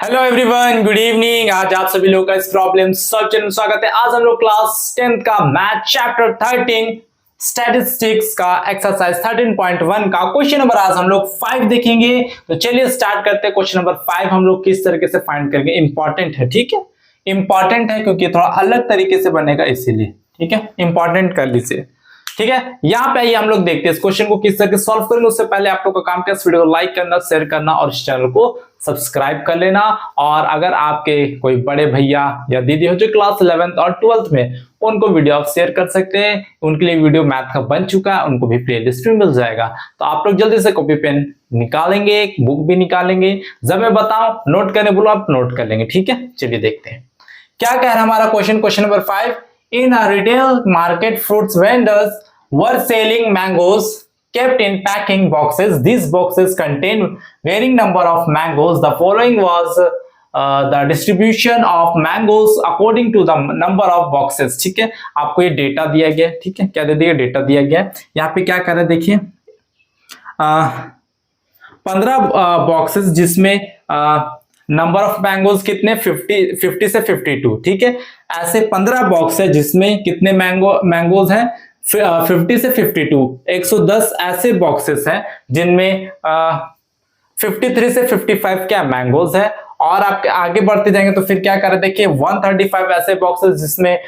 Hello everyone, good evening. आज आप सभी लोग का इस प्रॉब्लम सॉल्व चैनल में स्वागत है। आज हम लोग क्लास 10th का मैथ चैप्टर 13 स्टैटिस्टिक्स का एक्सरसाइज 13.1 का क्वेश्चन नंबर आज हम लोग 5 देखेंगे। तो चलिए स्टार्ट करते हैं। क्वेश्चन नंबर 5 हम लोग किस तरीके से फाइंड करेंगे, इंपॉर्टेंट है, ठीक है। इंपॉर्टेंट है क्योंकि थोड़ा अलग तरीके से बनेगा, इसीलिए ठीक है, इंपॉर्टेंट कर लीजिए, ठीक है। यहाँ पे आइए हम लोग देखते हैं इस क्वेश्चन को किस तरह से सॉल्व करेंगे। उससे पहले आप लोग का काम क्या, इस वीडियो को लाइक करना, शेयर करना और इस चैनल को सब्सक्राइब कर लेना। और अगर आपके कोई बड़े भैया या दीदी हो जो क्लास 11th और 12th में, उनको वीडियो आप शेयर कर सकते हैं। उनके लिए वीडियो मैथ का बन चुका है, उनको भी प्लेलिस्ट में मिल जाएगा। तो आप लोग जल्दी से कॉपी पेन निकालेंगे, एक बुक भी निकालेंगे। जब मैं बताऊं नोट करने बोलो, आप नोट कर लेंगे, ठीक है। चलिए देखते हैं क्या कह रहा है हमारा question. Question number 5, in a retail market fruits vendors were selling mangoes kept in packing boxes. These boxes contain varying number of mangoes. The following was the distribution of mangoes according to the number of boxes. ठीक है, आपको ये data दिया गया, ठीक है। क्या दे दिया, डेटा दिया गया। यहाँ पे क्या कर रहे हैं देखिए, 15 बॉक्सेस जिसमें नंबर ऑफ मैंगोज कितने, 50 से 52, ठीक है। ऐसे 15 बॉक्स है जिसमें कितने मैंगोज हैं, 50 से 52, 110 ऐसे बॉक्सेस हैं जिनमें 53 से 55 क्या मैंगोज है। और आप आगे बढ़ते जाएंगे तो फिर क्या करें देखिए, 135 ऐसे बॉक्सेस जिसमें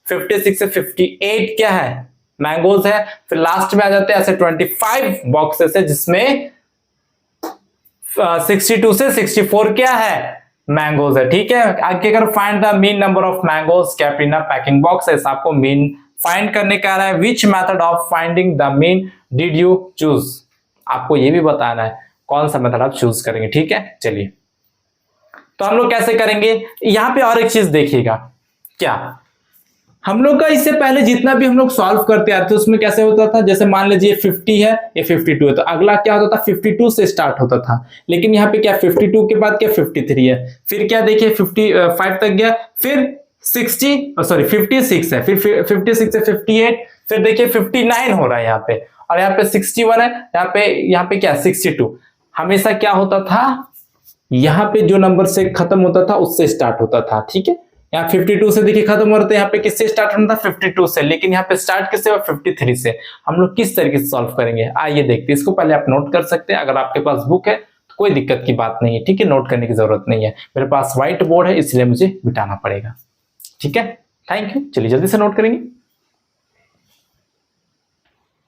56 से 58 क्या है, मैंगोज है। फिर लास्ट में आ जाते हैं ऐसे 25 बॉक्सेस है जिसमें 62 से 64 क्या है, मैंगोज है, ठीक है। आगे अगर find the mean number of mangoes kept in a packing boxes, आपको मीन फाइंड करने का रहा है। Which method of finding the mean did you choose, आपको ये भी बताना है कौन सा मेथड आप चूज करेंगे, ठीक है। चलिए तो हम लोग कैसे करेंगे, यहां पे और एक चीज देखिएगा, क्या हम लोग का इससे पहले जितना भी हम लोग सॉल्व करते आते उसमें कैसे होता था, जैसे मान लीजिए 50 है, ये 52 है, तो अगला क्या होता था, 52 से स्टार्ट होता था। लेकिन यहाँ पे क्या 52 के बाद क्या 53 है, फिर क्या देखिए 55 तक गया, फिर 56 है, फिर 56 से 58, फिर देखिए 59 हो रहा है यहाँ पे, और यहाँ पे 61 है, यहाँ पे क्या 62। हमेशा क्या होता था, यहाँ पे जो नंबर से खत्म होता था उससे स्टार्ट होता था, ठीक है। यहाँ 52 से देखिए खत्म हो रहा था, यहाँ पे किससे स्टार्ट होना था, 52 से, लेकिन यहाँ पे स्टार्ट किससे, 53 से। हम लोग किस तरीके से सॉल्व करेंगे, आइए देखते हैं। इसको पहले आप नोट कर सकते हैं, अगर आपके पास बुक है तो कोई दिक्कत की बात नहीं है, ठीक है, नोट करने की जरूरत नहीं है। मेरे पास व्हाइट बोर्ड है इसलिए मुझे मिटाना पड़ेगा, ठीक है। Thank you. चलिए जल्दी से नोट करेंगे।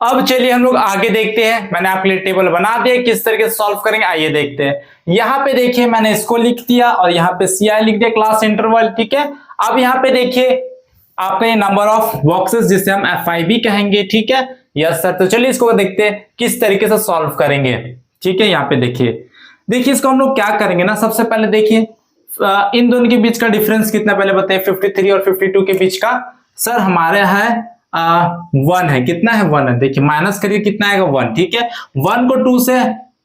अब चलिए हम लोग आगे देखते हैं। मैंने आपके लिए टेबल बना दिया, किस तरीके से सॉल्व करेंगे आइए देखते हैं। यहां पे देखिए मैंने इसको लिख दिया और यहाँ पे CI लिख दिया, क्लास इंटरवल, ठीक है। अब यहाँ पे देखिए आपका ये नंबर ऑफ बॉक्सेस जिसे हम FIB कहेंगे, ठीक है। Yes sir. तो चलिए इसको देखते हैं किस तरीके से सॉल्व करेंगे, ठीक है। यहाँ पे देखिए इसको हम लोग क्या करेंगे ना, सबसे पहले देखिए इन दोनों के बीच का डिफरेंस कितना, पहले बताइए 53 और 52 के बीच का। सर हमारे है 1 है, कितना है 1 है, देखिए माइनस करिए कितना आएगा 1, ठीक है। 1 को 2 से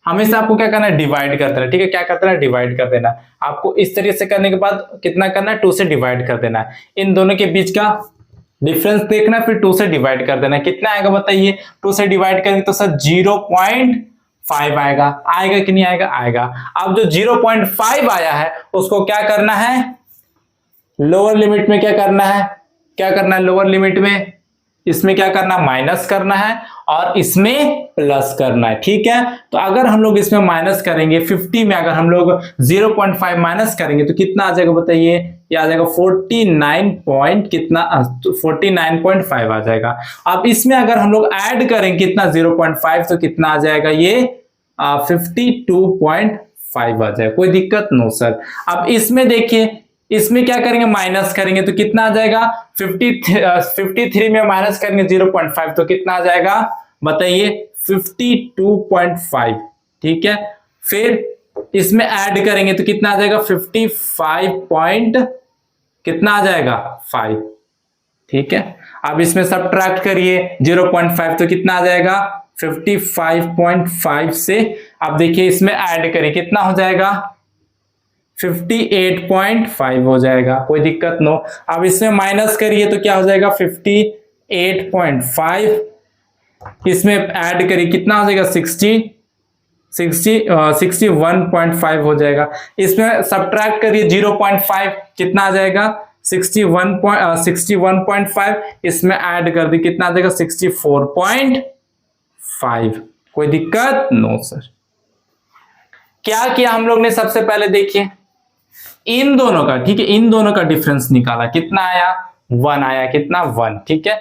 हमेशा आपको क्या करना है, डिवाइड कर देना, ठीक है। क्या करना है, डिवाइड कर देना। आपको इस तरीके से करने के बाद कितना करना है, 2 से डिवाइड कर देना है। इन दोनों के बीच का डिफरेंस देखना, फिर 2 से डिवाइड कर देना। कितना आएगा बताइए, 2 से डिवाइड करेंगे तो सर 0.5 आएगा कि नहीं आएगा, आएगा। अब जो 0.5 आया है उसको क्या करना है, लोअर लिमिट में क्या करना है, लोअर लिमिट में इसमें क्या करना, माइनस करना है और इसमें प्लस करना है, ठीक है। तो अगर हम लोग इसमें माइनस करेंगे 50 में, अगर हम लोग 0.5 माइनस करेंगे तो कितना आ जाएगा बताइए, ये आ जाएगा 49.5 आ जाएगा। अब इसमें अगर हम लोग ऐड करेंगे कितना 0.5 तो कितना आ जाएगा, ये 52.5 आ जाएगा। कोई दिक्कत नो सर। अब इसमें देखिए, इसमें क्या करेंगे, माइनस करेंगे तो कितना आ जाएगा, 53 में माइनस करेंगे 0.5 तो कितना आ जाएगा बताइए, 52.5, ठीक है। फिर इसमें ऐड करेंगे तो कितना आ जाएगा, 55 कितना आ जाएगा 5, ठीक है। अब इसमें सब्ट्रैक्ट करिए 0.5 तो कितना आ जाएगा 55.5 से। अब देखिए इसमें ऐड करिए कितना हो जाएगा, 58.5 हो जाएगा, कोई दिक्कत नो। अब इसमें माइनस करिए तो क्या हो जाएगा 58.5, इसमें ऐड करिए कितना हो जाएगा 60, 61.5 हो जाएगा। इसमें सब्ट्रैक्ट करिए 0.5, कितना आ जाएगा 61.5, इसमें ऐड कर दी कितना आ जाएगा 64.5। कोई दिक्कत? No sir. क्या किया हम लोग ने, सबसे पहले देखिए इन दोनों का, ठीक है, इन दोनों का डिफरेंस निकाला, कितना आया 1 आया, कितना 1, ठीक है।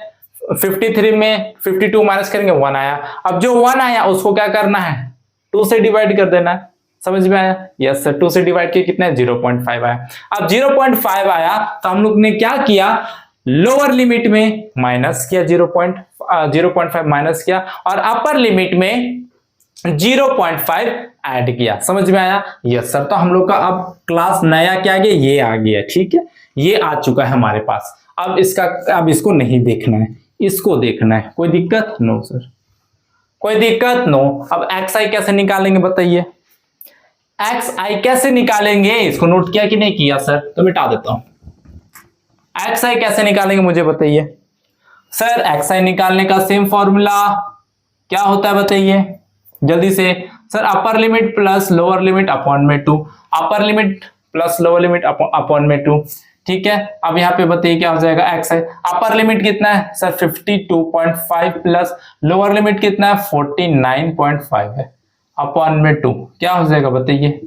53 में 52 माइनस करेंगे 1 आया। अब जो 1 आया उसको क्या करना है 2 से डिवाइड कर देना है, समझ में आया? यस सर, 2 से डिवाइड किया कितना है 0.5 आया। अब 0.5 आया तो हम लोग ने क्या किया, लोअर लिमिट में माइनस किया 0.5 माइनस किया और अपर लिमिट में 0.5 ऐड किया, समझ में आया? Yes sir. तो हम लोग का अब क्लास नया क्या आ गया, ये आ गया, ठीक है, ये आ चुका है हमारे पास। अब इसको नहीं देखना है, इसको देखना है। कोई दिक्कत? नो सर, कोई दिक्कत? नो। अब एक्स आई कैसे निकालेंगे बताइए, एक्स आई कैसे निकालेंगे, इसको नोट किया कि नहीं किया सर? तो मिटा देता हूं। एक्स आई कैसे निकालेंगे मुझे बताइए सर। एक्स आई निकालने का सेम फॉर्मूला क्या होता है बताइए जल्दी से sir. Upper limit plus lower limit upon में 2, upper limit plus lower limit upon में 2, ठीक है। अब यहाँ पे बताइए क्या हो जाएगा, एक्स आई अपर लिमिट कितना है सर 52.5 प्लस लोअर लिमिट कितना है 49.5 है, अपॉन में 2, क्या हो जाएगा बताइए,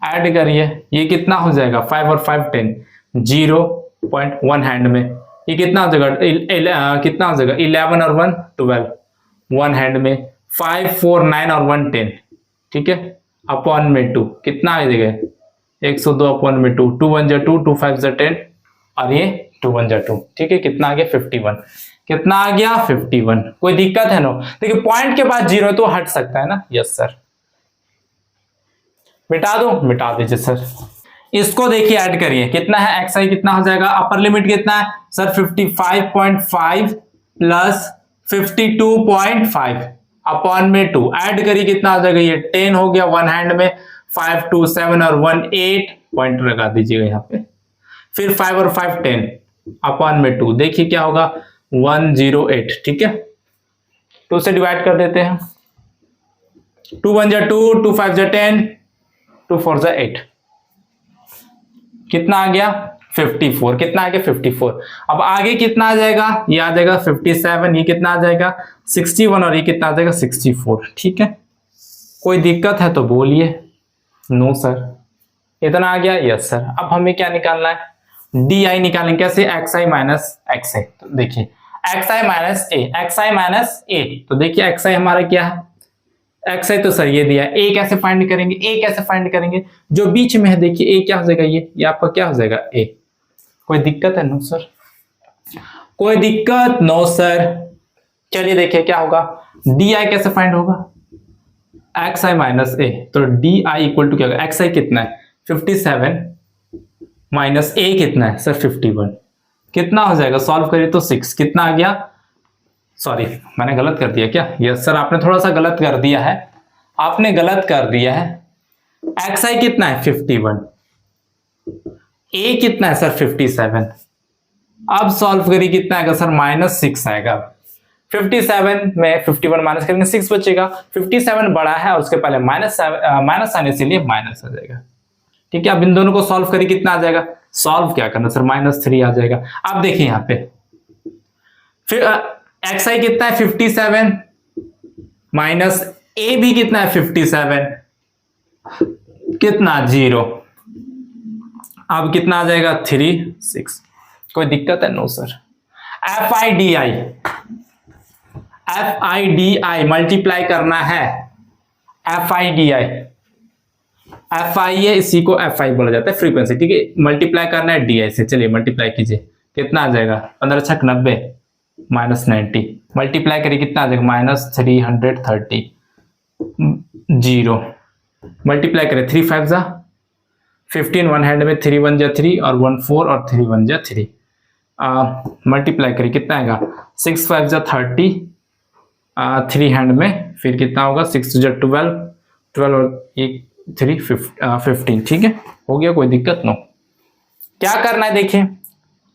ऐड करिए, ये कितना हो जाएगा 5 और 5 10, 0.1 हैंड में, ये कितना हो जाएगा कितना हो जाएगा 11 और 1 12, 1 हैंड में 5 4 9 और 1 10, ठीक है, अपॉन में 2, कितना आ जाएगा 102 अपॉन में 2, 2 1 जा 2, 2 5 जा 10 और ये 2 1 जा 2, ठीक है, कितना आ गया 51, कितना आ गया 51। कोई दिक्कत है? नो। देखिए पॉइंट के बाद 0 तो हट सकता है ना, यस सर। मिटा दो, मिटा दीजिए सर। इसको देखिए ऐड करिए, कितना है एक्स आई, कितना हो जाएगा, अपर लिमिट कितना है सर 55.5 प्लस 52.5 अपॉन में 2, ऐड करिए कितना हो जाएगा, ये 10 हो गया, 1 हैंड में 5 2 7 और 1 8, पॉइंट लगा दीजिएगा यहाँ पे, फिर 5 और 5 10 अपॉन में 2, देखिए क्या होगा 108, ठीक है, 2 से डिवाइड कर देते हैं, 2 1 जा 2, 2 5 जा 10, 2 4 जा 8, कितना आ गया 54, कितना आ गया 54। अब आगे कितना आ जाएगा, ये आ जाएगा 57, ये कितना आ जाएगा 61 और ये कितना आ जाएगा 64, ठीक है। कोई दिक्कत है तो बोलिए। No sir. इतना आ गया, यस सर। अब हमें क्या निकालना है, डी आई निकालेंगे, कैसे, एक्स आई माइनस एक्स आई। तो देखिए एक्स आई माइनस ए, एक्स आई माइनस ए, तो देखिए एक्स आई हमारा क्या है, एक्स आई तो सर ये दिया, ए कैसे फाइंड करेंगे, ए कैसे फाइंड करेंगे, जो बीच में है देखिए ए क्या हो जाएगा, ये आपका क्या हो जाएगा ए। कोई दिक्कत है? No sir. कोई दिक्कत? No sir. चलिए देखिए क्या होगा, डी आई कैसे फाइंड होगा, एक्स आई माइनस ए, तो डी आई इक्वल टू क्या होगा, एक्स आई कितना है 57 माइनस ए कितना है सर 51, कितना हो जाएगा, सॉल्व करिए तो 6, कितना आ गया, सॉरी मैंने गलत कर दिया क्या, यस सर आपने थोड़ा सा गलत कर दिया है, आपने गलत कर दिया है। एक्स आई कितना है 51, ए कितना है सर 57, अब सॉल्व करिए कितना आएगा सर -6 आएगा। 57 में 51 माइनस करेंगे 6 बचेगा, 57 बड़ा है और उसके पहले माइनस आने से लिए माइनस आ जाएगा, ठीक है। अब इन दोनों को सॉल्व करिए कितना आ जाएगा, सॉल्व क्या करना सर -3 आ जाएगा। अब देखिए यहाँ पे फिर एक्स आई कितना है 57 माइनस ए भी कितना है 57, कितना 0, अब कितना आ जाएगा 3 6। कोई दिक्कत है? No sir. F I D I multiply करना है, F I D I, F I है इसी को एफ आई बोला जाता है फ्रीक्वेंसी, ठीक है, मल्टीप्लाई करना है डी आई से। चलिए मल्टीप्लाई कीजिए, कितना आ जाएगा 15 छक 90 -90, मल्टीप्लाई करिए कितना आ जाएगा -330, 0 मल्टीप्लाई करें 3 5 जा 15, 1 हैंड में 3 1 जा 3 और 1 4 और 3 1 जा 3, मल्टीप्लाई करिए कितना आएगा 6 5 जा 30, 3 हैंड में फिर कितना होगा 6 जा 12 12 और 3 15, ठीक है, हो गया। कोई दिक्कत? नो। क्या करना है देखिए,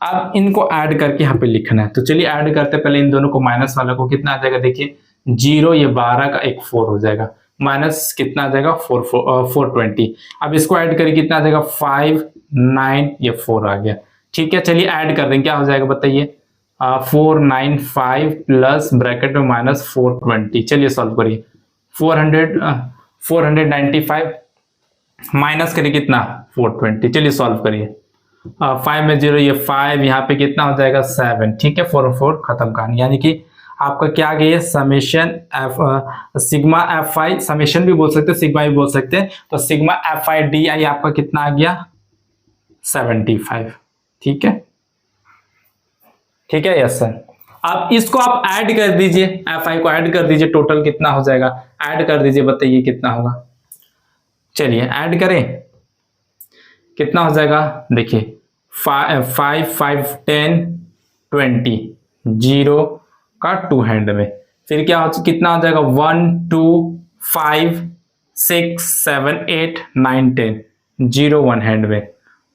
अब इनको ऐड करके यहाँ पे लिखना है, तो चलिए ऐड करते पहले इन दोनों को, माइनस वाला को कितना आ जाएगा देखिए 0, ये 12 का एक 4 हो जाएगा, माइनस कितना आ जाएगा 420। अब इसको ऐड करें कितना आ जाएगा 5 9, ये 4 आ गया। ठीक है, चलिए ऐड कर दें, क्या हो जाएगा बताइए 495 प्लस ब्रैकेट में माइनस 420। चलिए सॉल्व करिए 495 माइनस करिए कितना 420। चलिए सॉल्व करिए 5 में 0, ये 5, यहाँ पे कितना हो जाएगा 7। ठीक है, 4 और 4 खत्म कहानी। यानी कि आपका क्या आ गया समेशन एफ सिग्मा एफ आई, समेशन भी बोल सकते हैं सिग्मा भी बोल सकते हैं, तो सिग्मा एफ आई डी आई आपका कितना आ गया 75। ठीक है, ठीक है, यस सर। अब इसको आप ऐड कर दीजिए, एफ आई को ऐड कर दीजिए, टोटल कितना हो जाएगा, ऐड कर दीजिए, बताइए कितना होगा। चलिए ऐड करें, कितना हो जाएगा देखिए 5 5 10 20, 0 का 2 हैंड में, फिर क्या हो कितना हो जाएगा 1 2 5 6 7 8 9 10, 0 1 हैंड में,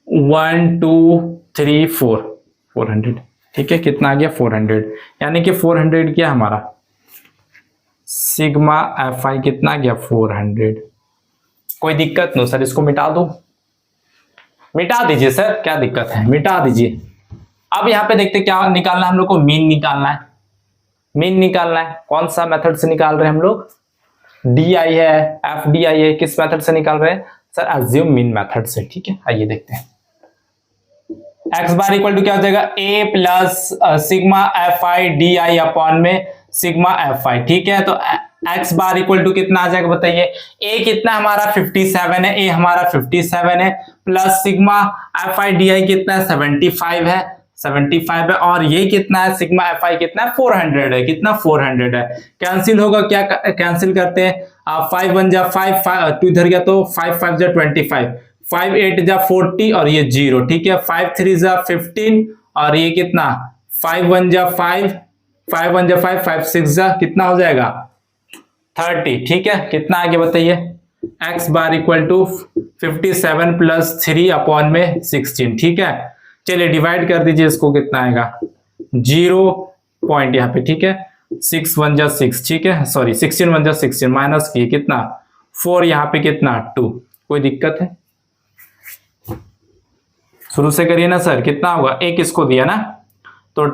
1 2 3 4 400। ठीक है, कितना आ गया 400, यानी कि 400 क्या हमारा सिग्मा एफ आई कितना आ गया 400। कोई दिक्कत नहीं सर, इसको मिटा दो, मिटा दीजिए सर, क्या दिक्कत है, मिटा दीजिए। अब यहां पे देखते क्या निकालना है हम लोग को, मीन निकालना है। मीन निकालना है, कौन सा मेथड से निकाल रहे हैं हम लोग, डी आई है एफ डी आई है, किस मेथड से निकाल रहे हैं सर, अज्यूम मीन मेथड से। ठीक है, आइए देखते हैं। एक्स बार इक्वल टू क्या हो जाएगा A plus sigma F I D I upon में सिग्मा एफ आई। ठीक है, तो एक्स बार इक्वल टू कितना आ जाएगा बताइए, ए कितना हमारा 57 है, ए हमारा 57 है, plus sigma F I D आई कितना है 75 है, 75 है, और ये कितना है सिग्मा एफ आई कितना है 400 है, कितना 400 है। कैंसिल होगा, क्या कैंसिल करते हैं 5 1 जा 5 2 इधर गया तो 5 5 जा 25, 5 8 जा 40 और ये 0। ठीक है, 5 3 जा 15 और ये कितना 5 1 जा 5 5 1 जा 5 5 6 जा कितना हो जाएगा 30। ठीक है, कितना आगे बताइए, x bar equal to 57 plus 3 upon में 16। ठीक है, चलिए डिवाइड कर दीजिए इसको, कितना आएगा 0 पॉइंट यहाँ पे। ठीक है, 6 1 जा 6, ठीक है, सॉरी 16 1 जा 16 माइनस किए कितना 4, यहाँ पे कितना 2। कोई दिक्कत है, शुरू से करिए ना सर, कितना होगा, एक इसको दिया ना तो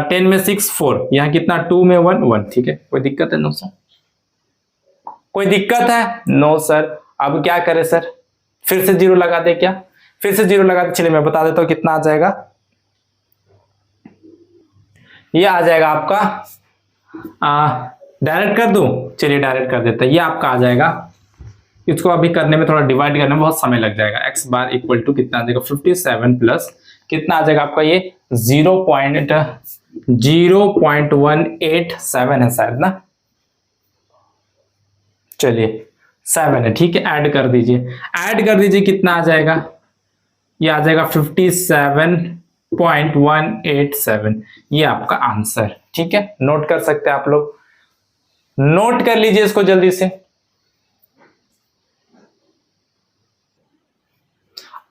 10 में 6 4, यहाँ कितना 2 में 1 1। ठीक है, कोई दिक्कत है नो सर, कोई दिक्कत है नो सर। अब क्या करें सर, फिर से 0 लगा दे, क्या फिर से 0 लगा दे, चलिए मैं बता देता हूं कितना आ जाएगा, ये आ जाएगा आपका डायरेक्ट कर दूं, चलिए डायरेक्ट कर देता है, ये आपका आ जाएगा, इसको अभी करने में थोड़ा डिवाइड करने में बहुत समय लग जाएगा। एक्स बार इक्वल टू कितना आ जाएगा 57 प्लस कितना आ जाएगा आपका ये 0.0187 है शायद ना, चलिए 7 है। ठीक है, ऐड कर दीजिए, ऐड कर दीजिए, कितना आ जाएगा, ये आ जाएगा 57.187, ये आपका आंसर। ठीक है, नोट कर सकते हैं आप लोग, नोट कर लीजिए इसको जल्दी से।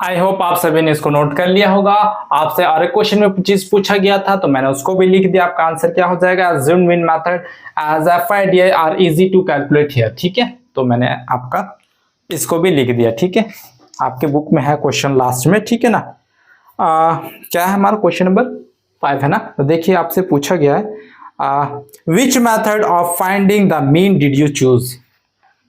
आई होप आप सभी ने इसको नोट कर लिया होगा। आपसे और एक क्वेश्चन में चीज पूछा गया था तो मैंने उसको भी लिख दिया, आपका आंसर क्या हो जाएगा, assumed mean method as FIDI are easy to calculate here। ठीक है, तो मैंने आपका इसको भी लिख दिया। ठीक है, आपके बुक में है क्वेश्चन लास्ट में। ठीक है ना, क्या है हमारा क्वेश्चन नंबर 5 है ना, तो देखिए आपसे पूछा गया है which method of finding the mean did you choose.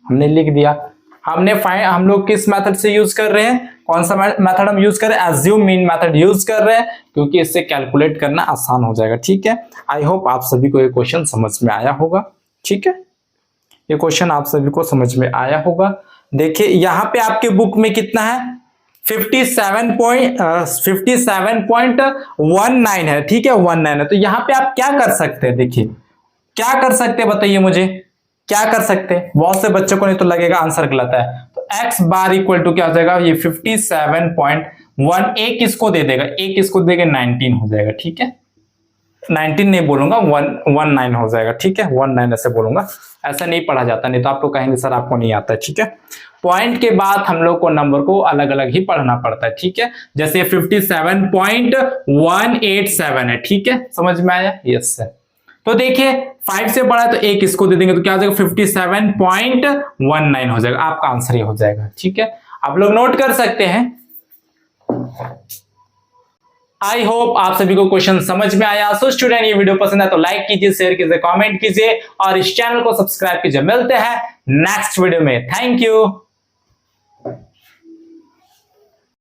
हमने लिख दिया, हम लोग किस मेथड से यूज कर रहे हैं, कौन सा मेथड हम यूज कर रहे हैं, एज्यूम मीन मेथड यूज कर रहे हैं, क्योंकि इससे कैलकुलेट करना आसान हो जाएगा। ठीक है, आई होप आप सभी को ये क्वेश्चन समझ में आया होगा। ठीक है, ये क्वेश्चन आप सभी को समझ में आया होगा। देखिए यहाँ पे आपके बुक में कितना है 57.19 है। ठीक है, 19 है, तो यहाँ पे आप क्या कर सकते हैं, देखिए क्या कर सकते हैं बताइए मुझे, क्या कर सकते हैं, बहुत से बच्चों को नहीं तो लगेगा आंसर गलत है, तो एक्स बार इक्वल टू क्या हो जाएगा, ये 57.1, एक इसको दे देगा, एक इसको देगा 19 हो जाएगा। ठीक है, 19 नहीं बोलूंगा, 19 हो जाएगा। ठीक है, 19 ऐसे बोलूंगा, ऐसा नहीं पढ़ा जाता, नहीं तो आप लोग कहेंगे सर आपको नहीं आता है। ठीक है, पॉइंट के बाद हम लोग को नंबर को अलग अलग ही पढ़ना पड़ता है। ठीक है, जैसे 57.187 है। ठीक है, समझ में आया, यस सर। तो देखिए 5 से बड़ा है तो एक इसको दे देंगे तो क्या हो जाएगा 57.19 हो जाएगा, आपका आंसर ये हो जाएगा। ठीक है, आप लोग नोट कर सकते हैं। आई होप आप सभी को क्वेश्चन समझ में आया। सो स्टूडेंट, ये वीडियो पसंद है तो लाइक कीजिए, शेयर कीजिए, कमेंट कीजिए और इस चैनल को सब्सक्राइब कीजिए। मिलते हैं नेक्स्ट वीडियो में। Thank you.